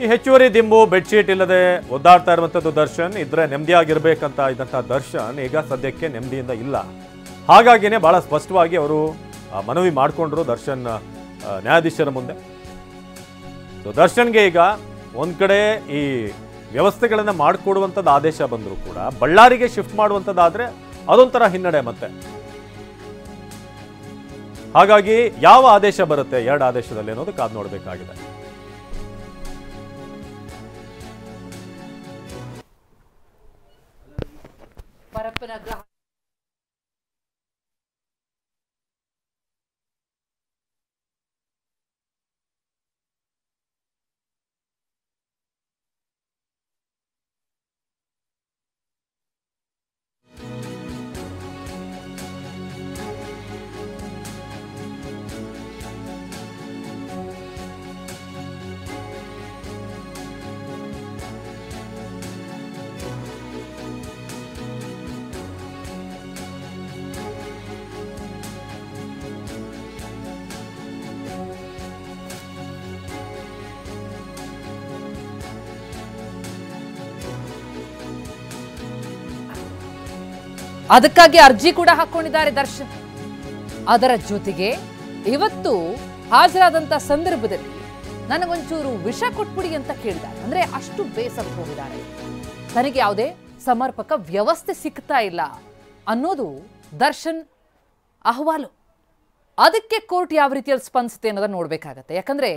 ಈ ಹೆಚ್ಚುವರಿ ದಿಂಬು ಬೆಡ್ಶೀಟ್ ಇಲ್ಲದೆ ಒದ್ದಾಡ್ತಾ ಇರುವಂಥದ್ದು ದರ್ಶನ್ ಇದ್ರೆ ನೆಮ್ಮದಿಯಾಗಿರ್ಬೇಕಂತ ಇದ್ದಂಥ ದರ್ಶನ್ ಈಗ ಸದ್ಯಕ್ಕೆ ನೆಮ್ಮದಿಯಿಂದ ಇಲ್ಲ. ಹಾಗಾಗಿನೇ ಬಹಳ ಸ್ಪಷ್ಟವಾಗಿ ಅವರು ಮನವಿ ಮಾಡಿಕೊಂಡ್ರು ದರ್ಶನ್ ನ್ಯಾಯಾಧೀಶರ ಮುಂದೆ. ದರ್ಶನ್ಗೆ ಈಗ ಒಂದ್ ಕಡೆ ಈ ವ್ಯವಸ್ಥೆಗಳನ್ನ ಮಾಡಿಕೊಡುವಂಥದ್ದು ಆದೇಶ ಬಂದರೂ ಕೂಡ ಬಳ್ಳಾರಿಗೆ ಶಿಫ್ಟ್ ಮಾಡುವಂಥದ್ದಾದ್ರೆ ಅದೊಂಥರ ಹಿನ್ನಡೆ ಮತ್ತೆ. ಹಾಗಾಗಿ ಯಾವ ಆದೇಶ ಬರುತ್ತೆ ಎರಡು ಆದೇಶದಲ್ಲಿ ಅನ್ನೋದು ಕಾದು ನೋಡಬೇಕಾಗಿದೆ. ಅದಕ್ಕಾಗಿ ಅರ್ಜಿ ಕೂಡ ಹಾಕೊಂಡಿದ್ದಾರೆ ದರ್ಶನ್. ಅದರ ಜೊತೆಗೆ ಇವತ್ತು ಹಾಜರಾದಂತ ಸಂದರ್ಭದಲ್ಲಿ ನನಗೊಂಚೂರು ವಿಷ ಕೊಟ್ಬಿಡಿ ಅಂತ ಕೇಳಿದ್ದಾರೆ. ಅಂದ್ರೆ ಅಷ್ಟು ಬೇಸತ್ತು ಹೋಗಿದ್ದಾರೆ. ತನಗೆ ಯಾವುದೇ ಸಮರ್ಪಕ ವ್ಯವಸ್ಥೆ ಸಿಗ್ತಾ ಇಲ್ಲ ಅನ್ನೋದು ದರ್ಶನ್ ಅಹವಾಲು. ಅದಕ್ಕೆ ಕೋರ್ಟ್ ಯಾವ ರೀತಿಯಲ್ಲಿ ಸ್ಪಂದಿಸುತ್ತೆ ಅನ್ನೋದನ್ನ ನೋಡ್ಬೇಕಾಗತ್ತೆ. ಯಾಕಂದ್ರೆ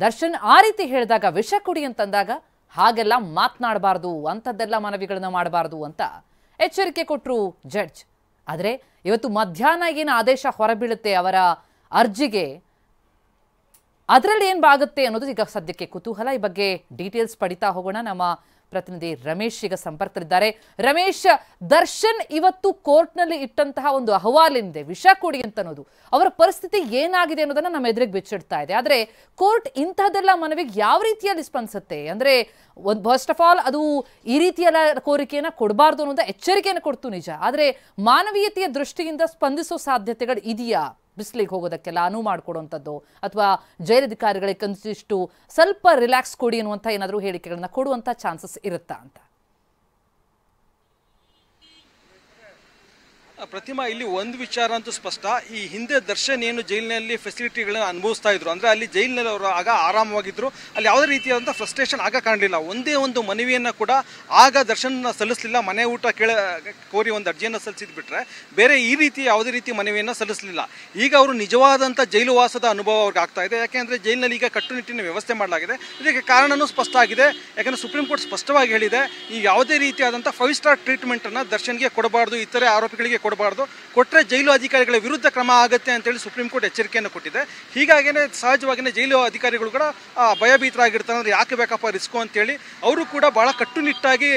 ದರ್ಶನ್ ಆ ರೀತಿ ಹೇಳಿದಾಗ ವಿಷ ಕೊಡಿ ಅಂತಂದಾಗ ಹಾಗೆಲ್ಲ ಮಾತನಾಡಬಾರ್ದು, ಅಂಥದ್ದೆಲ್ಲ ಮನವಿಗಳನ್ನ ಮಾಡಬಾರ್ದು ಅಂತ ಎಚ್ಚರಿಕೆ ಕೊಟ್ಟರು ಜಡ್ಜ್. ಆದರೆ ಇವತ್ತು ಮಧ್ಯಾಹ್ನ ಏನು ಆದೇಶ ಹೊರಬೀಳುತ್ತೆ ಅವರ ಅರ್ಜಿಗೆ, ಅದರಲ್ಲಿ ಏನು ಬಾಗುತ್ತೆ ಅನ್ನೋದು ಈಗ ಸದ್ಯಕ್ಕೆ ಕುತೂಹಲ. ಈ ಬಗ್ಗೆ ಡೀಟೇಲ್ಸ್ ಪಡಿತಾ ಹೋಗೋಣ. ನಮ್ಮ ಪ್ರತಿನಿಧಿ ರಮೇಶ್ ಈಗ ಸಂಪರ್ಕದಲ್ಲಿದ್ದಾರೆ. ರಮೇಶ್, ದರ್ಶನ್ ಇವತ್ತು ಕೋರ್ಟ್ನಲ್ಲಿ ಇಟ್ಟಂತಹ ಒಂದು ಅಹವಾಲಿನಿದೆ ವಿಷ ಕೊಡಿ ಅಂತ ಅನ್ನೋದು, ಅವರ ಪರಿಸ್ಥಿತಿ ಏನಾಗಿದೆ ಅನ್ನೋದನ್ನ ನಮ್ಮ ಎದುರಿಗೆ ಬಿಚ್ಚಿಡ್ತಾ ಇದೆ. ಆದರೆ ಕೋರ್ಟ್ ಇಂತಹದೆಲ್ಲ ಮನವಿಗೆ ಯಾವ ರೀತಿಯಲ್ಲಿ ಸ್ಪಂದಿಸುತ್ತೆ? ಅಂದ್ರೆ ಫಸ್ಟ್ ಆಫ್ ಆಲ್ ಅದು ಈ ರೀತಿಯೆಲ್ಲ ಕೋರಿಕೆಯನ್ನ ಕೊಡಬಾರ್ದು ಅನ್ನೋದು ಎಚ್ಚರಿಕೆಯನ್ನು ಕೊಡ್ತು ನಿಜ. ಆದರೆ ಮಾನವೀಯತೆಯ ದೃಷ್ಟಿಯಿಂದ ಸ್ಪಂದಿಸೋ ಸಾಧ್ಯತೆಗಳು ಇದೆಯಾ? ಬಿಸಿಲಿಗೆ ಹೋಗೋದಕ್ಕೆಲ್ಲ ಅನುವು ಮಾಡಿಕೊಡುವಂಥದ್ದು ಅಥವಾ ಜೈಲಧಿಕಾರಿಗಳಿಗೆ ಕನಿಷ್ಠ ಸ್ವಲ್ಪ ರಿಲ್ಯಾಕ್ಸ್ ಕೊಡಿ ಅನ್ನುವಂಥ ಏನಾದರೂ ಹೇಳಿಕೆಗಳನ್ನ ಕೊಡುವಂಥ ಚಾನ್ಸಸ್ ಇರುತ್ತಾ ಅಂತ? ಪ್ರತಿಮಾ, ಇಲ್ಲಿ ಒಂದು ವಿಚಾರ ಅಂತೂ ಸ್ಪಷ್ಟ. ಈ ಹಿಂದೆ ದರ್ಶನ್ ಏನು ಜೈಲಿನಲ್ಲಿ ಫೆಸಿಲಿಟಿಗಳನ್ನ ಅನುಭವಿಸ್ತಾ ಇದ್ರು, ಅಂದ್ರೆ ಅಲ್ಲಿ ಜೈಲಿನಲ್ಲಿ ಅವರು ಆಗ ಆರಾಮವಾಗಿದ್ರು, ಅಲ್ಲಿ ಯಾವುದೇ ರೀತಿಯಾದಂಥ ಫ್ರಸ್ಟ್ರೇಷನ್ ಆಗ ಕಾಣಲಿಲ್ಲ. ಒಂದೇ ಒಂದು ಮನವಿಯನ್ನು ಕೂಡ ಆಗ ದರ್ಶನ್ ಸಲ್ಲಿಸಲಿಲ್ಲ. ಮನೆ ಊಟ ಕೋರಿ ಒಂದು ಅರ್ಜಿಯನ್ನು ಸಲ್ಲಿಸಿದ್ ಬಿಟ್ರೆ ಬೇರೆ ಈ ರೀತಿ ಯಾವುದೇ ರೀತಿ ಮನವಿಯನ್ನು ಸಲ್ಲಿಸಲಿಲ್ಲ. ಈಗ ಅವರು ನಿಜವಾದಂಥ ಜೈಲು ವಾಸದ ಅನುಭವ ಅವ್ರಿಗೆ ಆಗ್ತಾ ಇದೆ. ಯಾಕೆಂದರೆ ಜೈಲಿನಲ್ಲಿ ಈಗ ಕಟ್ಟುನಿಟ್ಟಿನ ವ್ಯವಸ್ಥೆ ಮಾಡಲಾಗಿದೆ. ಇದಕ್ಕೆ ಕಾರಣನೂ ಸ್ಪಷ್ಟ ಆಗಿದೆ. ಯಾಕಂದರೆ ಸುಪ್ರೀಂ ಕೋರ್ಟ್ ಸ್ಪಷ್ಟವಾಗಿ ಹೇಳಿದೆ, ಈ ಯಾವುದೇ ರೀತಿಯಾದಂಥ 5 ಸ್ಟಾರ್ ಟ್ರೀಟ್ಮೆಂಟನ್ನು ದರ್ಶನ್ಗೆ ಕೊಡಬಾರ್ದು, ಇತರೆ ಆರೋಪಿಗಳಿಗೆ ಕೊಡಬಾರ್ದು, ಕೊಟ್ಟರೆ ಜೈಲು ಅಧಿಕಾರಿಗಳ ವಿರುದ್ಧ ಕ್ರಮ ಆಗುತ್ತೆ ಅಂತೇಳಿ ಸುಪ್ರೀಂ ಕೋರ್ಟ್ ಎಚ್ಚರಿಕೆಯನ್ನು ಕೊಟ್ಟಿದೆ. ಹೀಗಾಗಿನೇ ಸಹಜವಾಗಿಯೇ ಜೈಲು ಅಧಿಕಾರಿಗಳು ಕೂಡ ಭಯಭೀತರಾಗಿರ್ತಾರೆ. ಅಂದರೆ ಯಾಕೆ ಬೇಕಪ್ಪ ರಿಸ್ಕು ಅಂತೇಳಿ ಅವರು ಕೂಡ ಬಹಳ ಕಟ್ಟುನಿಟ್ಟಾಗಿ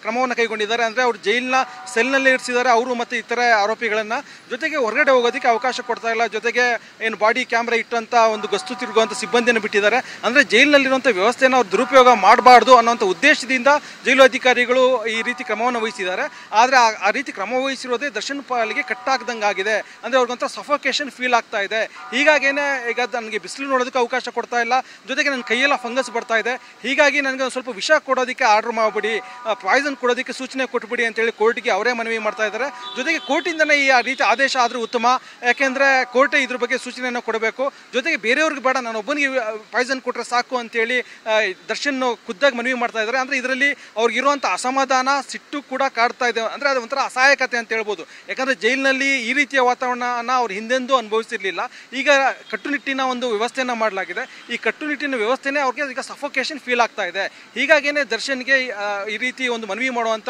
ಕ್ರಮವನ್ನು ಕೈಗೊಂಡಿದ್ದಾರೆ. ಅಂದರೆ ಅವರು ಜೈಲಿನ ಸೆಲ್ನಲ್ಲೇ ಇರಿಸಿದ್ದಾರೆ ಅವರು ಮತ್ತು ಇತರೆ ಆರೋಪಿಗಳನ್ನು. ಜೊತೆಗೆ ಹೊರಗಡೆ ಹೋಗೋದಕ್ಕೆ ಅವಕಾಶ ಕೊಡ್ತಾ ಇಲ್ಲ. ಜೊತೆಗೆ ಏನು ಬಾಡಿ ಕ್ಯಾಮ್ರಾ ಇಟ್ಟಂಥ ಒಂದು ಗಸ್ತು ತಿರುಗುವಂಥ ಸಿಬ್ಬಂದಿಯನ್ನು ಬಿಟ್ಟಿದ್ದಾರೆ. ಅಂದರೆ ಜೈಲಿನಲ್ಲಿರುವಂಥ ವ್ಯವಸ್ಥೆಯನ್ನು ಅವ್ರು ದುರುಪಯೋಗ ಮಾಡಬಾರ್ದು ಅನ್ನೋಂಥ ಉದ್ದೇಶದಿಂದ ಜೈಲು ಅಧಿಕಾರಿಗಳು ಈ ರೀತಿ ಕ್ರಮವನ್ನು ವಹಿಸಿದ್ದಾರೆ. ಆದರೆ ಆ ರೀತಿ ಕ್ರಮ ವಹಿಸಿರೋದೇ ದರ್ಶನ್ ಪಾಲಿಗೆ ಕಟ್ಟಾಗ್ದಂಗೆ ಆಗಿದೆ. ಅಂದರೆ ಅವ್ರಿಗೊಂಥರ ಸಫೋಕೇಶನ್ ಫೀಲ್ ಆಗ್ತಾ ಇದೆ. ಹೀಗಾಗೇನೆ ಈಗ ನನಗೆ ಬಿಸಿಲು ನೋಡೋದಕ್ಕೆ ಅವಕಾಶ ಕೊಡ್ತಾ ಇಲ್ಲ, ಜೊತೆಗೆ ನನ್ನ ಕೈಯೆಲ್ಲ ಫಂಗಸ್ ಬರ್ತಾ ಇದೆ. ಹೀಗಾಗಿ ನನಗೆ ಒಂದು ಸ್ವಲ್ಪ ವಿಷ ಕೊಡೋದಕ್ಕೆ ಆರ್ಡರ್ ಮಾಡಿಬಿಡಿ, ಪಾಯ್ಸನ್ ಕೊಡೋದಕ್ಕೆ ಸೂಚನೆ ಕೊಟ್ಬಿಡಿ ಅಂತೇಳಿ ಕೋರ್ಟಿಗೆ ಅವರೇ ಮನವಿ ಮಾಡ್ತಾ ಇದ್ದಾರೆ. ಜೊತೆಗೆ ಕೋರ್ಟಿಂದನೇ ಈ ರೀತಿ ಆದೇಶ ಆದರೂ ಉತ್ತಮ. ಯಾಕೆಂದರೆ ಕೋರ್ಟೇ ಇದ್ರ ಬಗ್ಗೆ ಸೂಚನೆಯನ್ನು ಕೊಡಬೇಕು. ಜೊತೆಗೆ ಬೇರೆಯವ್ರಿಗೆ ಬೇಡ, ನಾನು ಒಬ್ಬನಿಗೆ ಪಾಯ್ಸನ್ ಕೊಟ್ಟರೆ ಸಾಕು ಅಂತೇಳಿ ದರ್ಶನ್ ಖುದ್ದಾಗಿ ಮನವಿ ಮಾಡ್ತಾ ಇದ್ದಾರೆ. ಅಂದರೆ ಇದರಲ್ಲಿ ಅವ್ರಿಗಿರುವಂಥ ಅಸಮಾಧಾನ, ಸಿಟ್ಟು ಕೂಡ ಕಾಡ್ತಾ ಇದೆ. ಅಂದರೆ ಅದು ಒಂಥರ ಅಸಹಾಯಕತೆ ಅಂತ ಹೇಳ್ಬೋದು. ಯಾಕಂದರೆ ಜೈಲಿನಲ್ಲಿ ಈ ರೀತಿಯ ವಾತಾವರಣನ ಅವ್ರು ಹಿಂದೆಂದೂ ಅನುಭವಿಸಿರಲಿಲ್ಲ. ಈಗ ಕಟ್ಟುನಿಟ್ಟಿನ ಒಂದು ವ್ಯವಸ್ಥೆಯನ್ನು ಮಾಡಲಾಗಿದೆ. ಈ ಕಟ್ಟುನಿಟ್ಟಿನ ವ್ಯವಸ್ಥೆನೇ ಅವ್ರಿಗೆ ಈಗ ಸಫೋಕೇಶನ್ ಫೀಲ್ ಆಗ್ತಾ ಇದೆ. ಹೀಗಾಗಿಯೇ ದರ್ಶನ್ಗೆ ಈ ರೀತಿ ಒಂದು ಮನವಿ ಮಾಡುವಂಥ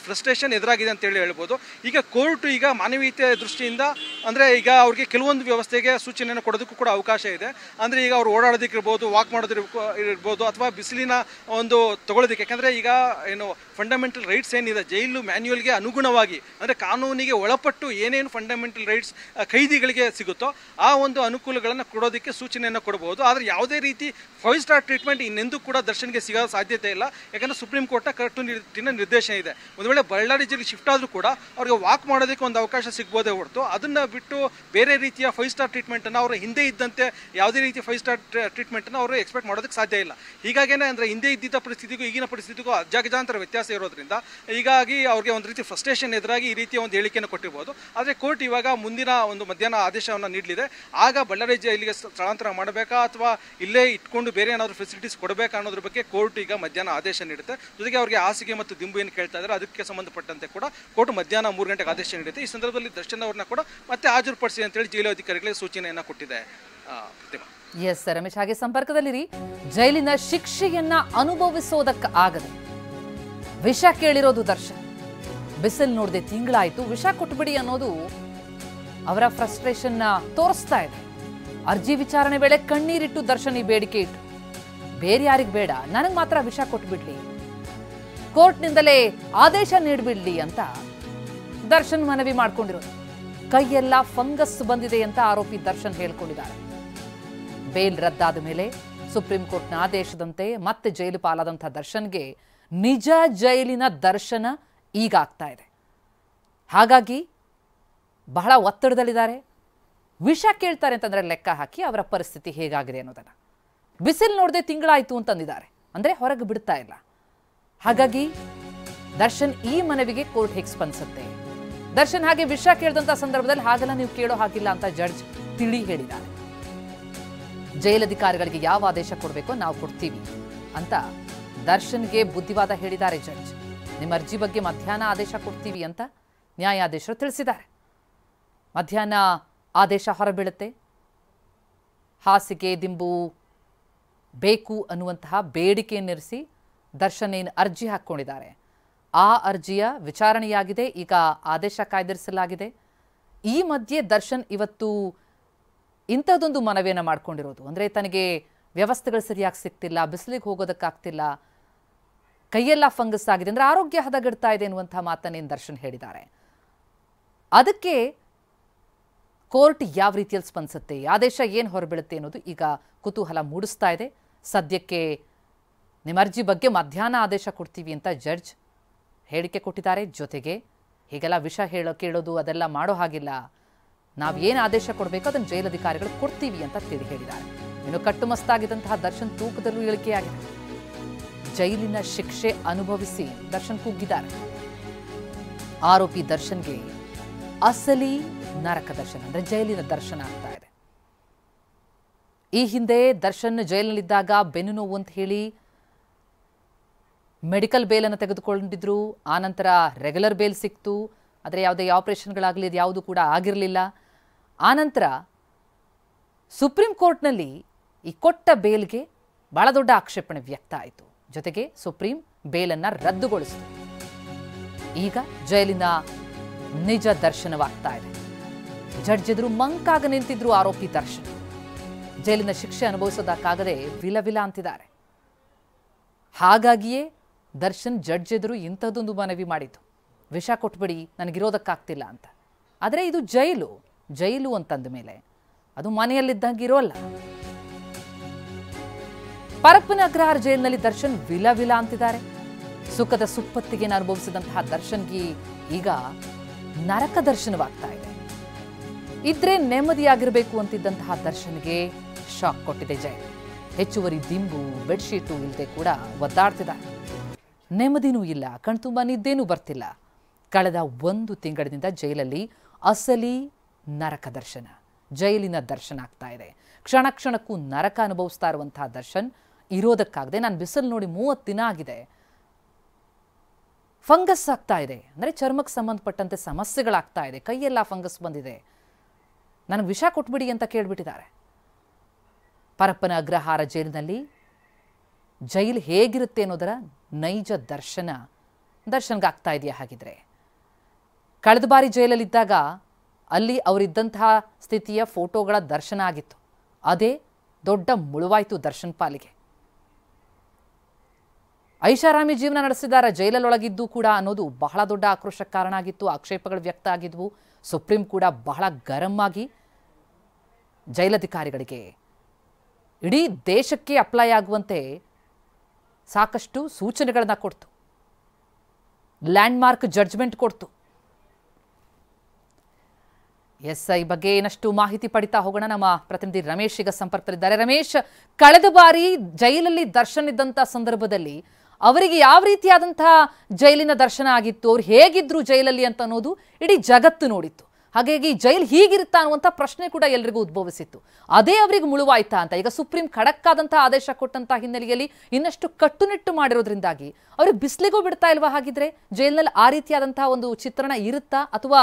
ಫ್ರಸ್ಟ್ರೇಷನ್ ಎದುರಾಗಿದೆ ಅಂತೇಳಿ ಹೇಳ್ಬೋದು. ಈಗ ಕೋರ್ಟ್ ಈಗ ಮಾನವೀಯತೆ ದೃಷ್ಟಿಯಿಂದ ಅಂದರೆ ಈಗ ಅವ್ರಿಗೆ ಕೆಲವೊಂದು ವ್ಯವಸ್ಥೆಗೆ ಸೂಚನೆಯನ್ನು ಕೊಡೋದಕ್ಕೂ ಕೂಡ ಅವಕಾಶ ಇದೆ. ಅಂದರೆ ಈಗ ಅವ್ರು ಓಡಾಡೋದಕ್ಕೆ ಇರ್ಬೋದು, ವಾಕ್ ಮಾಡೋದಕ್ಕೆ ಇರ್ಬೋದು, ಅಥವಾ ಬಿಸಿಲಿನ ಒಂದು ತಗೊಳ್ಳೋದಕ್ಕೆ. ಯಾಕಂದರೆ ಈಗ ಏನು ಫಂಡಮೆಂಟಲ್ ರೈಟ್ಸ್ ಏನಿದೆ ಜೈಲು ಮ್ಯಾನ್ಯುಯಲ್ಗೆ ಅನುಗುಣವಾಗಿ ಅಂದರೆ ಕಾನೂನಿಗೆ ಒಳಪಟ್ಟು ಏನೇನು ಫಂಡಮೆಂಟಲ್ ರೈಟ್ಸ್ ಕೈದಿಗಳಿಗೆ ಸಿಗುತ್ತೋ ಆ ಒಂದು ಅನುಕೂಲಗಳನ್ನು ಕೊಡೋದಕ್ಕೆ ಸೂಚನೆಯನ್ನು ಕೊಡಬಹುದು. ಆದರೆ ಯಾವುದೇ ರೀತಿ 5 ಸ್ಟಾರ್ ಟ್ರೀಟ್ಮೆಂಟ್ ಇನ್ನೆಂದೂ ಕೂಡ ದರ್ಶನ್ಗೆ ಸಿಗೋ ಸಾಧ್ಯತೆ ಇಲ್ಲ. ಯಾಕಂದರೆ ಸುಪ್ರೀಂ ಕೋರ್ಟ್ನ ಕಟ್ಟುನಿಟ್ಟಿನ ನಿರ್ದೇಶನ ಇದೆ. ಒಂದು ವೇಳೆ ಬಳ್ಳಾರಿ ಜಿಲ್ಲೆಗೆ ಶಿಫ್ಟ್ ಆದರೂ ಕೂಡ ಅವ್ರಿಗೆ ವಾಕ್ ಮಾಡೋದಕ್ಕೆ ಒಂದು ಅವಕಾಶ ಸಿಗ್ಬೋದೇ ಹೊರತು ಅದನ್ನು ಬಿಟ್ಟು ಬೇರೆ ರೀತಿಯ 5 ಸ್ಟಾರ್ ಟ್ರೀಟ್ಮೆಂಟನ್ನು ಅವರು ಹಿಂದೆ ಇದ್ದಂತೆ ಯಾವುದೇ ರೀತಿಯ 5 ಸ್ಟಾರ್ ಟ್ರೀಟ್ಮೆಂಟನ್ನು ಅವರು ಎಕ್ಸ್ಪೆಕ್ಟ್ ಮಾಡೋದಕ್ಕೆ ಸಾಧ್ಯ ಇಲ್ಲ. ಹೀಗಾಗೇನೆ ಅಂದರೆ ಹಿಂದೆ ಇದ್ದಿದ್ದ ಪರಿಸ್ಥಿತಿಗೂ ಈಗಿನ ಪರಿಸ್ಥಿತಿಗೂ ಅಜಗಜಾಂತರ ವ್ಯತ್ಯಾಸ ಇರೋದ್ರಿಂದ ಹೀಗಾಗಿ ಅವ್ರಿಗೆ ಒಂದು ರೀತಿ ಫ್ರಸ್ಟ್ರೇಷನ್ ಎದುರಾಗಿ ಈ ರೀತಿಯ ಒಂದು ಹೇಳಿಕೆಯನ್ನು ಕೊಟ್ಟಿರ್ಬೋದು. ಆದರೆ ಕೋರ್ಟ್ ಇವಾಗ ಮುಂದಿನ ಒಂದು ಮಧ್ಯಾಹ್ನ ಆದೇಶವನ್ನು ನೀಡಲಿದೆ. ಆಗ ಬಳ್ಳಾರಿ ಜೈಲಿಗೆ ಸ್ಥಳಾಂತರ ಮಾಡಬೇಕಾ ಅಥವಾ ಇಲ್ಲೇ ಇಟ್ಕೊಂಡು ಬೇರೆ ಏನಾದರೂ ಫೆಸಿಲಿಟೀಸ್ ಕೊಡಬೇಕಾ ಅನ್ನೋದ್ರ ಬಗ್ಗೆ ಕೋರ್ಟ್ ಈಗ ಮಧ್ಯಾಹ್ನ ಆದೇಶ ನೀಡುತ್ತೆ. ಜೊತೆಗೆ ಅವರಿಗೆ ಹಾಸಿಗೆ ಮತ್ತು ದಿಂಬು ಏನು ಕೇಳ್ತಾ ಇದ್ದಾರೆ ಅದಕ್ಕೆ ಸಂಬಂಧಪಟ್ಟಂತೆ ಕೂಡ ಕೋರ್ಟ್ ಮಧ್ಯಾಹ್ನ 3 ಗಂಟೆಗೆ ಆದೇಶ ನೀಡುತ್ತೆ. ಈ ಸಂದರ್ಭದಲ್ಲಿ ದರ್ಶನ್ ಅವ್ರನ್ನ ಕೂಡ ಮತ್ತೆ ಹಾಜರುಪಡಿಸಿ ಅಂತೇಳಿ ಜೈಲು ಅಧಿಕಾರಿಗಳಿಗೆ ಸೂಚನೆಯನ್ನು ಕೊಟ್ಟಿದೆ. ಪ್ರತಿಮಾ. ಎಸ್ ರಮೇಶ್, ಹಾಗೆ ಸಂಪರ್ಕದಲ್ಲಿರಿ. ಜೈಲಿನ ಶಿಕ್ಷೆಯನ್ನ ಅನುಭವಿಸೋದಕ್ಕೆ ಆಗದೆ ವಿಷ ಕೇಳಿರೋದು ದರ್ಶನ್. ಬಿಸಿಲು ನೋಡದೆ ತಿಂಗಳಾಯ್ತು, ವಿಷ ಕೊಟ್ಬಿಡಿ ಅನ್ನೋದು ಅವರ ಫ್ರಸ್ಟ್ರೇಷನ್ ತೋರಿಸ್ತಾ ಇದೆ. ಅರ್ಜಿ ವಿಚಾರಣೆ ವೇಳೆ ಕಣ್ಣೀರಿಟ್ಟು ದರ್ಶನ್ ಈ ಬೇಡಿಕೆ ಇಟ್ಟು ಬೇರೆ ಯಾರಿಗೆ ಬೇಡ, ನನಗೆ ಮಾತ್ರ ವಿಷ ಕೊಟ್ಬಿಡ್ಲಿ, ಕೋರ್ಟ್ನಿಂದಲೇ ಆದೇಶ ನೀಡ್ಬಿಡ್ಲಿ ಅಂತ ದರ್ಶನ್ ಮನವಿ ಮಾಡ್ಕೊಂಡಿರೋದು. ಕೈಯೆಲ್ಲ ಫಂಗಸ್ ಬಂದಿದೆ ಅಂತ ಆರೋಪಿ ದರ್ಶನ್ ಹೇಳ್ಕೊಂಡಿದ್ದಾರೆ. ಬೇಲ್ ರದ್ದಾದ ಮೇಲೆ ಸುಪ್ರೀಂ ಕೋರ್ಟ್ನ ಆದೇಶದಂತೆ ಮತ್ತೆ ಜೈಲು ಪಾಲಾದಂತಹ ದರ್ಶನ್ಗೆ ನಿಜ ಜೈಲಿನ ದರ್ಶನ ಈಗ ಆಗ್ತಾ ಇದೆ. ಹಾಗಾಗಿ ಬಹಳ ಒತ್ತಡದಲ್ಲಿದ್ದಾರೆ. ವಿಷ ಕೇಳ್ತಾರೆ ಅಂತಂದ್ರೆ ಲೆಕ್ಕ ಹಾಕಿ ಅವರ ಪರಿಸ್ಥಿತಿ ಹೇಗಾಗಿದೆ ಅನ್ನೋದನ್ನ. ಬಿಸಿಲು ನೋಡದೆ ತಿಂಗಳಾಯ್ತು ಅಂತಂದಿದ್ದಾರೆ, ಅಂದ್ರೆ ಹೊರಗೆ ಬಿಡ್ತಾ ಇಲ್ಲ. ಹಾಗಾಗಿ ದರ್ಶನ್ ಈ ಮನವಿಗೆ ಕೋರ್ಟ್ ಹೇಗೆ ಸ್ಪಂದಿಸುತ್ತೆ? ದರ್ಶನ್ ಹಾಗೆ ವಿಷ ಕೇಳಿದಂತ ಸಂದರ್ಭದಲ್ಲಿ ಹಾಗೆಲ್ಲ ನೀವು ಕೇಳೋ ಹಾಗಿಲ್ಲ ಅಂತ ಜಡ್ಜ್ ತಿಳಿ ಹೇಳಿದ್ದಾರೆ. ಜೈಲಧಿಕಾರಿಗಳಿಗೆ ಯಾವ ಆದೇಶ ಕೊಡಬೇಕೋ ನಾವು ಕೊಡ್ತೀವಿ ಅಂತ ದರ್ಶನ್ಗೆ ಬುದ್ಧಿವಾದ ಹೇಳಿದ್ದಾರೆ ಜಡ್ಜ್. ನಿಮ್ಮ ಅರ್ಜಿ ಬಗ್ಗೆ ಮಧ್ಯಾಹ್ನ ಆದೇಶ ಕೊಡ್ತೀವಿ ಅಂತ ನ್ಯಾಯಾಧೀಶರು ತಿಳಿಸಿದ್ದಾರೆ. ಮಧ್ಯಾಹ್ನ ಆದೇಶ ಹೊರಬೀಳುತ್ತೆ. ಹಾಸಿಗೆ ದಿಂಬು ಬೇಕು ಅನ್ನುವಂತಹ ಬೇಡಿಕೆಯನ್ನಿರಿಸಿ ದರ್ಶನ್ ಏನು ಅರ್ಜಿ ಹಾಕ್ಕೊಂಡಿದ್ದಾರೆ, ಆ ಅರ್ಜಿಯ ವಿಚಾರಣೆಯಾಗಿದೆ. ಈಗ ಆದೇಶ ಕಾಯ್ದಿರಿಸಲಾಗಿದೆ. ಈ ಮಧ್ಯೆ ದರ್ಶನ್ ಇವತ್ತು ಇಂಥದ್ದೊಂದು ಮನವಿಯನ್ನು ಮಾಡ್ಕೊಂಡಿರೋದು. ಅಂದರೆ ತನಗೆ ವ್ಯವಸ್ಥೆಗಳು ಸರಿಯಾಗಿ ಸಿಗ್ತಿಲ್ಲ, ಬಿಸಿಲಿಗೆ ಹೋಗೋದಕ್ಕಾಗ್ತಿಲ್ಲ, ಕೈಯೆಲ್ಲ ಫಂಗಸ್ ಆಗಿದೆ, ಅಂದರೆ ಆರೋಗ್ಯ ಹದಗೆಡ್ತಾ ಇದೆ ಎನ್ನುವಂಥ ಮಾತನ್ನೇನು ದರ್ಶನ್ ಹೇಳಿದ್ದಾರೆ. ಅದಕ್ಕೆ ಕೋರ್ಟ್ ಯಾವ ರೀತಿಯಲ್ಲಿ ಸ್ಪಂದಿಸುತ್ತೆ, ಆದೇಶ ಏನು ಹೊರಬೀಳುತ್ತೆ ಅನ್ನೋದು ಈಗ ಕುತೂಹಲ ಮೂಡಿಸ್ತಾ ಇದೆ. ಸದ್ಯಕ್ಕೆ ನಿಮ್ಮ ಅರ್ಜಿ ಬಗ್ಗೆ ಮಧ್ಯಾಹ್ನ ಆದೇಶ ಕೊಡ್ತೀವಿ ಅಂತ ಜಡ್ಜ್ ಹೇಳಿಕೆ ಕೊಟ್ಟಿದ್ದಾರೆ. ಜೊತೆಗೆ ಹೀಗೆಲ್ಲ ವಿಷ ಕೇಳೋದು ಅದೆಲ್ಲ ಮಾಡೋ ಹಾಗಿಲ್ಲ, ನಾವು ಏನು ಆದೇಶ ಕೊಡಬೇಕು ಅದನ್ನು ಜೈಲಧಿಕಾರಿಗಳು ಕೊಡ್ತೀವಿ ಅಂತ ತಿಳಿ ಹೇಳಿದ್ದಾರೆ. ಇನ್ನು ಕಟ್ಟುಮಸ್ತಾಗಿದ್ದಂತಹ ದರ್ಶನ್ ತೂಕದಲ್ಲೂ ಇಳಿಕೆಯಾಗಿದೆ. ಜೈಲಿನ ಶಿಕ್ಷೆ ಅನುಭವಿಸಿ ದರ್ಶನ್ ಕುಗ್ಗಿದ್ದಾರೆ. ಆರೋಪಿ ದರ್ಶನ್ಗೆ ಅಸಲಿ ನರಕ ದರ್ಶನ ಅಂದರೆ ಜೈಲಿನ ದರ್ಶನ ಆಗ್ತಾ ಇದೆ. ಈ ಹಿಂದೆ ದರ್ಶನ್ ಜೈಲಿನಲ್ಲಿದ್ದಾಗ ಬೆನ್ನು ನೋವು ಅಂತ ಹೇಳಿ ಮೆಡಿಕಲ್ ಬೇಲನ್ನು ತೆಗೆದುಕೊಂಡಿದ್ರು. ಆನಂತರ ರೆಗ್ಯುಲರ್ ಬೇಲ್ ಸಿಕ್ತು, ಆದರೆ ಯಾವುದೇ ಆಪರೇಷನ್ಗಳಾಗಲಿ ಅದು ಯಾವುದು ಕೂಡ ಆಗಿರಲಿಲ್ಲ. ಆನಂತರ ಸುಪ್ರೀಂ ಕೋರ್ಟ್ನಲ್ಲಿ ಈ ಕೊಟ್ಟ ಬೇಲ್ಗೆ ಬಹಳ ದೊಡ್ಡ ಆಕ್ಷೇಪಣೆ ವ್ಯಕ್ತ ಆಯಿತು. ಜೊತೆಗೆ ಸುಪ್ರೀಂ ಬೇಲನ್ನು ರದ್ದುಗೊಳಿಸಿತು. ಈಗ ಜೈಲಿನ ನಿಜ ದರ್ಶನವಾಗ್ತಾ ಇದೆ. ಜಡ್ಜ್ ಎದುರು ಮಂಕಾಗ ನಿಂತಿದ್ರು ಆರೋಪಿ ದರ್ಶನ್. ಜೈಲಿನ ಶಿಕ್ಷೆ ಅನುಭವಿಸೋದಕ್ಕಾಗದೆ ವಿಲವಿಲ ಅಂತಿದ್ದಾರೆ. ಹಾಗಾಗಿಯೇ ದರ್ಶನ್ ಜಡ್ಜ್ ಎದುರು ಇಂಥದ್ದೊಂದು ಮನವಿ ಮಾಡಿದ್ದು, ವಿಷ ಕೊಟ್ಬಿಡಿ ನನಗಿರೋದಕ್ಕಾಗ್ತಿಲ್ಲ ಅಂತ. ಆದರೆ ಇದು ಜೈಲು ಅಂತಂದ ಮೇಲೆ ಅದು ಮನೆಯಲ್ಲಿದ್ದಂಗೆ ಇರೋಲ್ಲ. ಪರಪ್ಪನ ಅಗ್ರಹಾರ ಜೈಲಿನಲ್ಲಿ ದರ್ಶನ್ ವಿಲವಿಲ ಅಂತಿದ್ದಾರೆ. ಸುಖದ ಸುಪ್ಪತ್ತಿಗೆ ಅನುಭವಿಸಿದಂತಹ ದರ್ಶನ್ಗೆ ಈಗ ನರಕ ದರ್ಶನವಾಗ್ತಾ ಇದೆ. ಇದ್ರೆ ನೆಮ್ಮದಿಯಾಗಿರಬೇಕು ಅಂತಿದ್ದಂತಹ ದರ್ಶನ್ಗೆ ಶಾಕ್ ಕೊಟ್ಟಿದೆ ಜೈಲು. ಹೆಚ್ಚುವರಿ ದಿಂಬು ಬೆಡ್ಶೀಟು ಇಲ್ಲದೆ ಕೂಡ ಒದ್ದಾಡ್ತಿದ್ದಾರೆ. ನೆಮ್ಮದಿನೂ ಇಲ್ಲ, ಕಣ್ತುಂಬ ನಿದ್ದೇನೂ ಬರ್ತಿಲ್ಲ. ಕಳೆದ 1 ತಿಂಗಳಿನಿಂದ ಜೈಲಲ್ಲಿ ಅಸಲಿ ನರಕ ದರ್ಶನ, ಜೈಲಿನ ದರ್ಶನ ಆಗ್ತಾ ಇದೆ. ಕ್ಷಣ ಕ್ಷಣಕ್ಕೂ ನರಕ ಅನುಭವಿಸ್ತಾ ಇರುವಂತಹ ದರ್ಶನ್ ಇರೋದಕ್ಕಾಗದೆ ನಾನು ಬಿಸಿಲು ನೋಡಿ 30 ದಿನ ಆಗಿದೆ, ಫಂಗಸ್ ಆಗ್ತಾ ಇದೆ, ಅಂದರೆ ಚರ್ಮಕ್ಕೆ ಸಂಬಂಧಪಟ್ಟಂತೆ ಸಮಸ್ಯೆಗಳಾಗ್ತಾ ಇದೆ, ಕೈಯೆಲ್ಲ ಫಂಗಸ್ ಬಂದಿದೆ, ನನಗೆ ವಿಷ ಕೊಟ್ಬಿಡಿ ಅಂತ ಕೇಳ್ಬಿಟ್ಟಿದ್ದಾರೆ. ಪರಪ್ಪನ ಅಗ್ರಹಾರ ಜೈಲಿನಲ್ಲಿ ಜೈಲು ಹೇಗಿರುತ್ತೆ ಅನ್ನೋದರ ನೈಜ ದರ್ಶನ್ಗಾಗ್ತಾ ಇದೆಯಾ? ಹಾಗಿದ್ರೆ ಕಳೆದ ಬಾರಿ ಜೈಲಲ್ಲಿದ್ದಾಗ ಅಲ್ಲಿ ಅವರಿದ್ದಂತಹ ಸ್ಥಿತಿಯ ಫೋಟೋಗಳ ದರ್ಶನ ಆಗಿತ್ತು. ಅದೇ ದೊಡ್ಡ ಮುಳುವಾಯಿತು ದರ್ಶನ್ ಪಾಲಿಗೆ. ಐಷಾರಾಮಿ ಜೀವನ ನಡೆಸಿದ್ದಾರೆ ಜೈಲಲ್ಲೊಳಗಿದ್ದು ಕೂಡ ಅನ್ನೋದು ಬಹಳ ದೊಡ್ಡ ಆಕ್ರೋಶಕ್ಕೆ ಕಾರಣ ಆಗಿತ್ತು. ಆಕ್ಷೇಪಗಳು ವ್ಯಕ್ತ ಆಗಿದ್ವು. ಸುಪ್ರೀಂ ಕೂಡ ಬಹಳ ಗರಂ ಆಗಿ ಜೈಲಧಿಕಾರಿಗಳಿಗೆ ಇಡೀ ದೇಶಕ್ಕೆ ಅಪ್ಲೈ ಆಗುವಂತೆ ಸಾಕಷ್ಟು ಸೂಚನೆಗಳನ್ನು ಕೊಡ್ತು. ಲ್ಯಾಂಡ್ಮಾರ್ಕ್ ಜಡ್ಜ್ಮೆಂಟ್ ಕೊಡ್ತು. ಈ ಬಗ್ಗೆ ಏನಷ್ಟು ಮಾಹಿತಿ ಪಡಿತಾ ಹೋಗೋಣ. ನಮ್ಮ ಪ್ರತಿನಿಧಿ ರಮೇಶ್ ಈಗ ಸಂಪರ್ಕದಲ್ಲಿದ್ದಾರೆ. ರಮೇಶ್, ಕಳೆದ ಬಾರಿ ಜೈಲಲ್ಲಿ ದರ್ಶನ್ ಇದ್ದಂಥ ಸಂದರ್ಭದಲ್ಲಿ ಅವರಿಗೆ ಯಾವ ರೀತಿಯಾದಂತಹ ಜೈಲಿನ ದರ್ಶನ ಆಗಿತ್ತು, ಅವ್ರು ಹೇಗಿದ್ರು ಜೈಲಲ್ಲಿ ಅಂತ ಅನ್ನೋದು ಇಡೀ ಜಗತ್ತು ನೋಡಿತ್ತು. ಹಾಗಾಗಿ ಜೈಲ್ ಹೀಗಿರುತ್ತಾ ಅನ್ನುವಂಥ ಪ್ರಶ್ನೆ ಕೂಡ ಎಲ್ರಿಗೂ ಉದ್ಭವಿಸಿತ್ತು. ಅದೇ ಅವರಿಗೆ ಮುಳುವಾಯ್ತಾ ಅಂತ ಈಗ ಸುಪ್ರೀಂ ಖಡಕ್ ಆದಂತಹ ಆದೇಶ ಕೊಟ್ಟಂತಹ ಹಿನ್ನೆಲೆಯಲ್ಲಿ ಇನ್ನಷ್ಟು ಕಟ್ಟುನಿಟ್ಟು ಮಾಡಿರೋದ್ರಿಂದಾಗಿ ಅವ್ರಿಗೆ ಬಿಸಿಲಿಗೂ ಬಿಡ್ತಾ ಇಲ್ವಾ? ಹಾಗಿದ್ರೆ ಜೈಲಿನಲ್ಲಿ ಆ ರೀತಿಯಾದಂತಹ ಒಂದು ಚಿತ್ರಣ ಇರುತ್ತಾ, ಅಥವಾ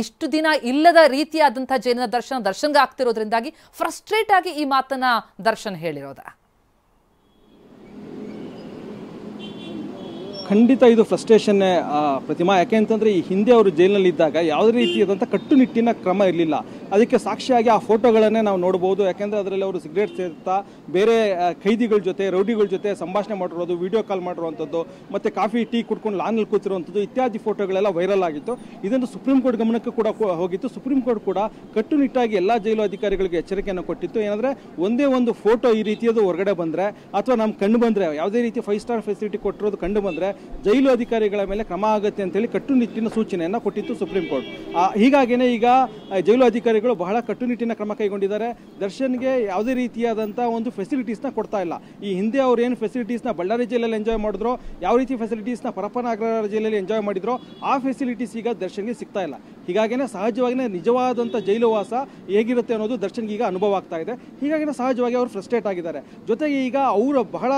ಇಷ್ಟು ದಿನ ಇಲ್ಲದ ರೀತಿಯಾದಂತಹ ಜೈಲಿನ ದರ್ಶನ್ಗೆ ಆಗ್ತಿರೋದ್ರಿಂದಾಗಿ ಫ್ರಸ್ಟ್ರೇಟ್ ಆಗಿ ಈ ಮಾತನ್ನ ದರ್ಶನ್ ಹೇಳಿರೋದಾ? ಖಂಡಿತ ಇದು ಫ್ರಸ್ಟ್ರೇಷನ್ನೇ ಪ್ರತಿಮಾ. ಯಾಕೆಂತಂದರೆ ಈ ಹಿಂದೆ ಅವರು ಜೈಲಿನಲ್ಲಿದ್ದಾಗ ಯಾವುದೇ ರೀತಿಯಾದಂಥ ಕಟ್ಟುನಿಟ್ಟಿನ ಕ್ರಮ ಇರಲಿಲ್ಲ. ಅದಕ್ಕೆ ಸಾಕ್ಷಿಯಾಗಿ ಆ ಫೋಟೋಗಳನ್ನೇ ನಾವು ನೋಡ್ಬೋದು. ಯಾಕೆಂದರೆ ಅದರಲ್ಲಿ ಅವರು ಸಿಗರೇಟ್ ಸೇರ್ತಾ ಬೇರೆ ಖೈದಿಗಳ ಜೊತೆ, ರೌಡಿಗಳ ಜೊತೆ ಸಂಭಾಷಣೆ ಮಾಡಿರೋದು, ವಿಡಿಯೋ ಕಾಲ್ ಮಾಡಿರುವಂಥದ್ದು, ಮತ್ತು ಕಾಫಿ ಟೀ ಕುಡ್ಕೊಂಡು ಲಾನಲ್ಲಿ ಕೂತಿರುವಂಥದ್ದು ಇತ್ಯಾದಿ ಫೋಟೋಗಳೆಲ್ಲ ವೈರಲ್ ಆಗಿತ್ತು. ಇದನ್ನು ಸುಪ್ರೀಂ ಕೋರ್ಟ್ ಗಮನಕ್ಕೆ ಕೂಡ ಹೋಗಿತ್ತು. ಸುಪ್ರೀಂ ಕೋರ್ಟ್ ಕೂಡ ಕಟ್ಟುನಿಟ್ಟಾಗಿ ಎಲ್ಲ ಜೈಲು ಅಧಿಕಾರಿಗಳಿಗೆ ಎಚ್ಚರಿಕೆಯನ್ನು ಕೊಟ್ಟಿತ್ತು. ಏನಂದರೆ ಒಂದೇ ಒಂದು ಫೋಟೋ ಈ ರೀತಿಯದು ಹೊರಗಡೆ ಬಂದರೆ ಅಥವಾ ನಮ್ಮ ಕಂಡು ಬಂದರೆ, ಯಾವುದೇ ರೀತಿ 5 ಸ್ಟಾರ್ ಫೆಸಿಲಿಟಿ ಕೊಟ್ಟಿರೋದು ಕಂಡು ಬಂದರೆ ಜೈಲು ಅಧಿಕಾರಿಗಳ ಮೇಲೆ ಕ್ರಮ ಆಗುತ್ತೆ ಅಂತೇಳಿ ಕಟ್ಟುನಿಟ್ಟಿನ ಸೂಚನೆಯನ್ನು ಕೊಟ್ಟಿತ್ತು ಸುಪ್ರೀಂ ಕೋರ್ಟ್. ಹೀಗಾಗಿಯೇ ಈಗ ಜೈಲು ಅಧಿಕಾರಿಗಳು ಬಹಳ ಕಟ್ಟುನಿಟ್ಟಿನ ಕ್ರಮ ಕೈಗೊಂಡಿದ್ದಾರೆ. ದರ್ಶನ್ಗೆ ಯಾವುದೇ ರೀತಿಯಾದಂಥ ಒಂದು ಫೆಸಿಲಿಟೀಸ್ನ ಕೊಡ್ತಾ ಇಲ್ಲ. ಈ ಹಿಂದೆ ಅವ್ರು ಏನು ಫೆಸಿಲಿಟೀಸ್ನ ಬಳ್ಳಾರಿ ಜೈಲಲ್ಲಿ ಎಂಜಾಯ್ ಮಾಡಿದ್ರು, ಯಾವ ರೀತಿ ಫೆಸಿಲಿಟೀಸ್ನ ಪರಪ್ಪನಗರ ಜೈಲಲ್ಲಿ ಎಂಜಾಯ್ ಮಾಡಿದ್ರು, ಆ ಫೆಸಿಲಿಟೀಸ್ ಈಗ ದರ್ಶನ್ಗೆ ಸಿಗ್ತಾ ಇಲ್ಲ. ಹೀಗಾಗಿನೇ ಸಹಜವಾಗಿಯೇ ನಿಜವಾದಂಥ ಜೈಲು ವಾಸ ಹೇಗಿರುತ್ತೆ ಅನ್ನೋದು ದರ್ಶನ್ಗೆ ಈಗ ಅನುಭವ ಆಗ್ತಾ ಇದೆ. ಹೀಗಾಗಿನೇ ಸಹಜವಾಗಿ ಅವರು ಫ್ರಸ್ಟ್ರೇಟ್ ಆಗಿದ್ದಾರೆ. ಜೊತೆಗೆ ಈಗ ಅವರು ಬಹಳ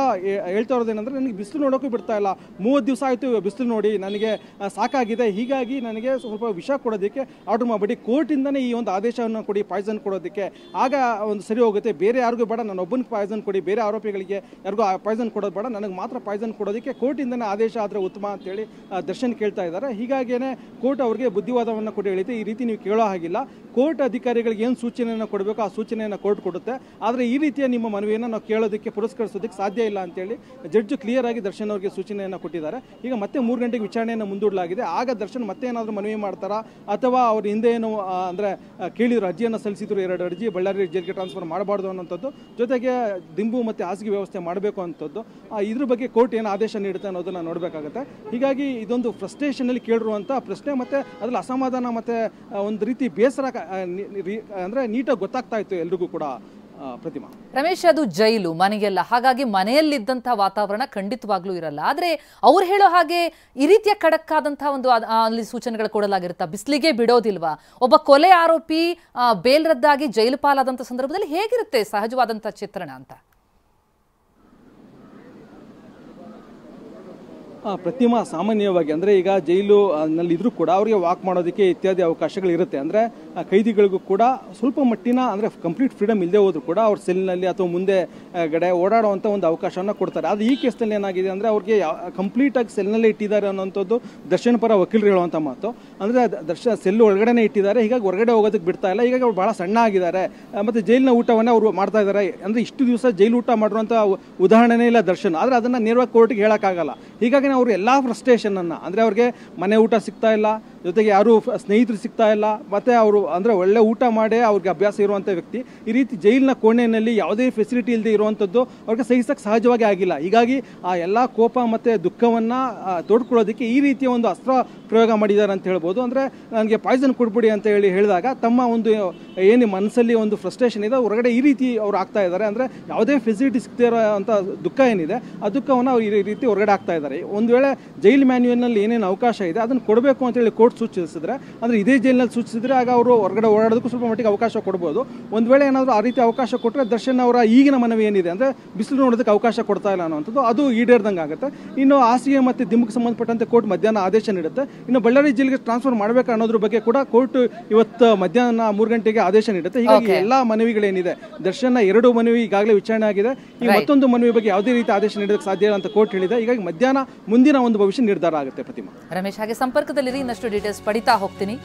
ಹೇಳ್ತಾ ಇರೋದೇನೆಂದರೆ, ನನಗೆ ಬಿಸಿಲು ನೋಡೋಕ್ಕೂ ಬಿಡ್ತಾ ಇಲ್ಲ, 30 ದಿವಸ ಆಯಿತು ಬಿಸಿಲು ನೋಡಿ, ನನಗೆ ಸಾಕಾಗಿದೆ, ಹೀಗಾಗಿ ನನಗೆ ಸ್ವಲ್ಪ ವಿಷ ಕೊಡೋದಕ್ಕೆ ಆರ್ಡರ್ ಮಾಡಿಬಿಡಿ, ಕೋರ್ಟಿಂದನೇ ಈ ಒಂದು ಆದೇಶವನ್ನು ಕೊಡಿ, ಪಾಯ್ಸನ್ ಕೊಡೋದಕ್ಕೆ, ಆಗ ಒಂದು ಸರಿ ಹೋಗುತ್ತೆ. ಬೇರೆ ಯಾರಿಗೂ ಬೇಡ, ನಾನು ಒಬ್ಬನಿಗೆ ಪಾಯ್ಸನ್ ಕೊಡಿ, ಬೇರೆ ಆರೋಪಿಗಳಿಗೆ ಯಾರಿಗೂ ಪಾಯ್ಸನ್ ಕೊಡೋದು ಬೇಡ, ನನಗೆ ಮಾತ್ರ ಪಾಯ್ಸನ್ ಕೊಡೋದಕ್ಕೆ ಕೋರ್ಟಿಂದನೇ ಆದೇಶ ಆದರೆ ಉತ್ತಮ ಅಂತೇಳಿ ದರ್ಶನ್ ಕೇಳ್ತಾ ಇದ್ದಾರೆ. ಹೀಗಾಗಿಯೇ ಕೋರ್ಟ್ ಅವರಿಗೆ ಬುದ್ಧಿವಾದವನ್ನು ಕೊಟ್ಟು ಹೇಳಿದೆ, ಈ ರೀತಿ ನೀವು ಕೇಳೋ ಹಾಗಿಲ್ಲ, ಕೋರ್ಟ್ ಅಧಿಕಾರಿಗಳಿಗೆ ಏನು ಸೂಚನೆಯನ್ನು ಕೊಡಬೇಕು ಆ ಸೂಚನೆಯನ್ನು ಕೋರ್ಟ್ ಕೊಡುತ್ತೆ, ಆದರೆ ಈ ರೀತಿಯ ನಿಮ್ಮ ಮನವಿಯನ್ನು ನಾವು ಕೇಳೋದಕ್ಕೆ ಪುರಸ್ಕರಿಸೋದಕ್ಕೆ ಸಾಧ್ಯ ಇಲ್ಲ ಅಂತೇಳಿ ಜಡ್ಜ್ ಕ್ಲಿಯರ್ ಆಗಿ ದರ್ಶನ್ ಅವರಿಗೆ ಸೂಚನೆಯನ್ನು ಕೊಟ್ಟಿದ್ದಾರೆ. ಈಗ ಮತ್ತೆ 3 ಗಂಟೆಗೆ ವಿಚಾರಣೆಯನ್ನು ಮುಂದೂಡಲಾಗಿದೆ. ಆಗ ದರ್ಶನ್ ಮತ್ತೆ ಏನಾದರೂ ಮನವಿ ಮಾಡ್ತಾರಾ, ಅಥವಾ ಅವ್ರ ಹಿಂದೆ ಏನು ಅಂದರೆ ಕೇಳಿದ್ರು, ಅರ್ಜಿಯನ್ನು ಸಲ್ಲಿಸಿದ್ರು, 2 ಅರ್ಜಿ, ಬಳ್ಳಾರಿ ಜೈಲಿಗೆ ಟ್ರಾನ್ಸ್ಫರ್ ಮಾಡಬಾರ್ದು ಅನ್ನೋಂಥದ್ದು, ಜೊತೆಗೆ ದಿಂಬು ಮತ್ತು ಹಾಸಿಗೆ ವ್ಯವಸ್ಥೆ ಮಾಡಬೇಕು ಅನ್ನೋದು, ಇದ್ರ ಬಗ್ಗೆ ಕೋರ್ಟ್ ಏನು ಆದೇಶ ನೀಡುತ್ತೆ ಅನ್ನೋದನ್ನು ನೋಡಬೇಕಾಗುತ್ತೆ. ಹೀಗಾಗಿ ಇದೊಂದು ಫ್ರಸ್ಟ್ರೇಷನಲ್ಲಿ ಕೇಳಿರುವಂಥ ಪ್ರಶ್ನೆ, ಮತ್ತು ಅದರಲ್ಲಿ ಅಸಮಾಧಾನ ಮತ್ತು ಒಂದು ರೀತಿ ಬೇಸರ ಅಂದರೆ ನೀಟಾಗಿ ಗೊತ್ತಾಗ್ತಾ ಇತ್ತು ಎಲ್ರಿಗೂ ಕೂಡ ಪ್ರತಿಮಾ. ರಮೇಶ್, ಅದು ಜೈಲು, ಮನೆಗೆಲ್ಲ, ಹಾಗಾಗಿ ಮನೆಯಲ್ಲಿದ್ದಂತಹ ವಾತಾವರಣ ಖಂಡಿತವಾಗ್ಲೂ ಇರಲ್ಲ. ಆದ್ರೆ ಅವ್ರು ಹೇಳೋ ಹಾಗೆ ಈ ರೀತಿಯ ಖಡಕ್ ಆದಂತಹ ಒಂದು ಅಲ್ಲಿ ಸೂಚನೆಗಳು ಕೊಡಲಾಗಿರುತ್ತಾ? ಬಿಸಿಲಿಗೆ ಬಿಡೋದಿಲ್ವಾ? ಒಬ್ಬ ಕೊಲೆ ಆರೋಪಿ ಬೇಲ್ ರದ್ದಾಗಿ ಜೈಲು ಪಾಲಾದಂಥ ಸಂದರ್ಭದಲ್ಲಿ ಹೇಗಿರುತ್ತೆ ಸಹಜವಾದಂಥ ಚಿತ್ರಣ ಅಂತ? ಪ್ರತಿಮಾ, ಸಾಮಾನ್ಯವಾಗಿ ಅಂದರೆ ಈಗ ಜೈಲು ನಲ್ಲಿದ್ರೂ ಕೂಡ ಅವರಿಗೆ ವಾಕ್ ಮಾಡೋದಕ್ಕೆ ಇತ್ಯಾದಿ ಅವಕಾಶಗಳಿರುತ್ತೆ. ಅಂದರೆ ಕೈದಿಗಳಿಗೂ ಕೂಡ ಸ್ವಲ್ಪ ಮಟ್ಟಿನ ಅಂದರೆ ಕಂಪ್ಲೀಟ್ ಫ್ರೀಡಮ್ ಇಲ್ಲದೆ ಹೋದ್ರು ಕೂಡ ಅವ್ರ ಸೆಲ್ನಲ್ಲಿ ಅಥವಾ ಮುಂದೆ ಗಡೆ ಓಡಾಡುವಂಥ ಒಂದು ಅವಕಾಶವನ್ನು ಕೊಡ್ತಾರೆ. ಅದು ಈ ಕೇಸ್ನಲ್ಲಿ ಏನಾಗಿದೆ ಅಂದರೆ ಅವ್ರಿಗೆ ಕಂಪ್ಲೀಟಾಗಿ ಸೆಲ್ನಲ್ಲೇ ಇಟ್ಟಿದ್ದಾರೆ ಅನ್ನೋಂಥದ್ದು ದರ್ಶನ್ ಪರ ವಕೀಲರು ಹೇಳುವಂಥ ಮಾತು. ಅಂದರೆ ಸೆಲ್ ಒಳಗಡೆ ಇಟ್ಟಿದ್ದಾರೆ, ಹೀಗಾಗಿ ಹೊರಗಡೆ ಹೋಗೋದಕ್ಕೆ ಬಿಡ್ತಾ ಇಲ್ಲ. ಹೀಗಾಗಿ ಅವ್ರು ಭಾಳ ಸಣ್ಣ ಆಗಿದ್ದಾರೆ, ಮತ್ತು ಜೈಲಿನ ಊಟವನ್ನೇ ಅವರು ಮಾಡ್ತಾ ಇದ್ದಾರೆ. ಅಂದರೆ ಇಷ್ಟು ದಿವಸ ಜೈಲು ಊಟ ಮಾಡಿರುವಂಥ ಉದಾಹರಣೆನೇ ಇಲ್ಲ ದರ್ಶನ್, ಆದರೆ ಅದನ್ನು ನೇರವಾಗಿ ಕೋರ್ಟ್ಗೆ ಹೇಳೋಕ್ಕಾಗಲ್ಲ. ಹೀಗಾಗಿ ಅವರು ಎಲ್ಲ ಫ್ರಸ್ಟ್ರೇಷನನ್ನು, ಅಂದರೆ ಅವ್ರಿಗೆ ಮನೆ ಊಟ ಸಿಗ್ತಾ ಇಲ್ಲ, ಜೊತೆಗೆ ಯಾರು ಸ್ನೇಹಿತರು ಸಿಗ್ತಾ ಇಲ್ಲ, ಮತ್ತು ಅವರು ಅಂದರೆ ಒಳ್ಳೆ ಊಟ ಮಾಡೇ ಅವ್ರಿಗೆ ಅಭ್ಯಾಸ ಇರುವಂಥ ವ್ಯಕ್ತಿ ಈ ರೀತಿ ಜೈಲಿನ ಕೋಣೆಯಲ್ಲಿ ಯಾವುದೇ ಫೆಸಿಲಿಟಿ ಇಲ್ಲದೆ ಇರುವಂಥದ್ದು ಅವ್ರಿಗೆ ಸಹಿಸಕ್ಕೆ ಸಹಜವಾಗಿ ಆಗಿಲ್ಲ. ಹೀಗಾಗಿ ಆ ಎಲ್ಲ ಕೋಪ ಮತ್ತು ದುಃಖವನ್ನು ತೋಡ್ಕೊಳ್ಳೋದಕ್ಕೆ ಈ ರೀತಿಯ ಒಂದು ಅಸ್ತ್ರ ಪ್ರಯೋಗ ಮಾಡಿದ್ದಾರೆ ಅಂತ ಹೇಳ್ಬೋದು. ಅಂದರೆ ನನಗೆ ಪಾಯ್ಸನ್ ಕೊಡ್ಬಿಡಿ ಅಂತ ಹೇಳಿದಾಗ ತಮ್ಮ ಒಂದು ಏನು ಮನಸ್ಸಲ್ಲಿ ಒಂದು ಫ್ರಸ್ಟ್ರೇಷನ್ ಇದೆ ಹೊರಗಡೆ ಈ ರೀತಿ ಅವ್ರು ಆಗ್ತಾ ಇದ್ದಾರೆ. ಅಂದರೆ ಯಾವುದೇ ಫೆಸಿಲಿಟಿ ಸಿಗ್ತಾ ಇರೋಂಥ ದುಃಖ ಏನಿದೆ ಆ ದುಃಖವನ್ನು ಅವ್ರು ಈ ರೀತಿ ಹೊರಗಡೆ ಆಗ್ತಾ ಇದ್ದಾರೆ. ಒಂದು ವೇಳೆ ಜೈಲ್ ಮ್ಯಾನ್ಯುವಲ್ನಲ್ಲಿ ಏನೇನು ಅವಕಾಶ ಇದೆ ಅದನ್ನು ಕೊಡಬೇಕು ಅಂತೇಳಿ ಕೋರ್ಟ್ ಸೂಚಿಸಿದ್ರೆ, ಅಂದರೆ ಇದೇ ಜೈಲಿನಲ್ಲಿ ಸೂಚಿಸಿದ್ರೆ ಆಗ ಅವರು ಹೊರಗಡೆ ಓಡಾಡೋದಕ್ಕೂ ಸ್ವಲ್ಪ ಮಟ್ಟಿಗೆ ಅವಕಾಶ ಕೊಡ್ಬೋದು. ಒಂದು ವೇಳೆ ಏನಾದರೂ ಆ ರೀತಿ ಅವಕಾಶ ಕೊಟ್ಟರೆ ದರ್ಶನ್ ಅವರ ಈಗಿನ ಮನವಿ ಏನಿದೆ ಅಂದರೆ ಬಿಸಿಲು ನೋಡೋದಕ್ಕೆ ಅವಕಾಶ ಕೊಡ್ತಾ ಇಲ್ಲ ಅನ್ನೋಂಥದ್ದು ಅದು ಈಡೇರ್ದಂಗೆ ಆಗುತ್ತೆ. ಇನ್ನು ಹಾಸಿಗೆ ಮತ್ತು ದಿಂಬಿಗೆ ಸಂಬಂಧಪಟ್ಟಂತೆ ಕೋರ್ಟ್ ಮಧ್ಯಾಹ್ನ ಆದೇಶ ನೀಡುತ್ತೆ. ಇನ್ನು ಬಳ್ಳಾರಿ ಜೈಲಿಗೆ ಟ್ರಾನ್ಸ್ಫರ್ ಮಾಡಬೇಕು ಅನ್ನೋದ್ರ ಬಗ್ಗೆ ಕೂಡ ಕೋರ್ಟ್ ಇವತ್ತು ಮಧ್ಯಾಹ್ನ 3 ಗಂಟೆಗೆ ಆದೇಶ ನೀಡುತ್ತೆ. ಹೀಗಾಗಿ ಎಲ್ಲ ಮನವಿಗಳೇನಿದೆ ದರ್ಶನ್ನ 2 ಮನವಿ ಈಗಾಗಲೇ ವಿಚಾರಣೆ ಆಗಿದೆ. ಈ ಮತ್ತೊಂದು ಮನವಿ ಬಗ್ಗೆ ಯಾವುದೇ ರೀತಿ ಆದೇಶ ನೀಡೋದಕ್ಕೆ ಸಾಧ್ಯ ಇಲ್ಲ ಅಂತ ಕೋರ್ಟ್ ಹೇಳಿದೆ. ಹೀಗಾಗಿ ಮಧ್ಯಾಹ್ನ ಮುಂದಿನ ಒಂದು ಭವಿಷ್ಯ ನಿರ್ಧಾರ ಆಗುತ್ತೆ. ಪ್ರತಿಮಾ. ರಮೇಶ್, ಹಾಗೆ ಸಂಪರ್ಕದಲ್ಲಿರಿ, ಇನ್ನಷ್ಟು ಡೀಟೇಲ್ಸ್ ಪಡಿತಾ ಹೋಗ್ತೀನಿ.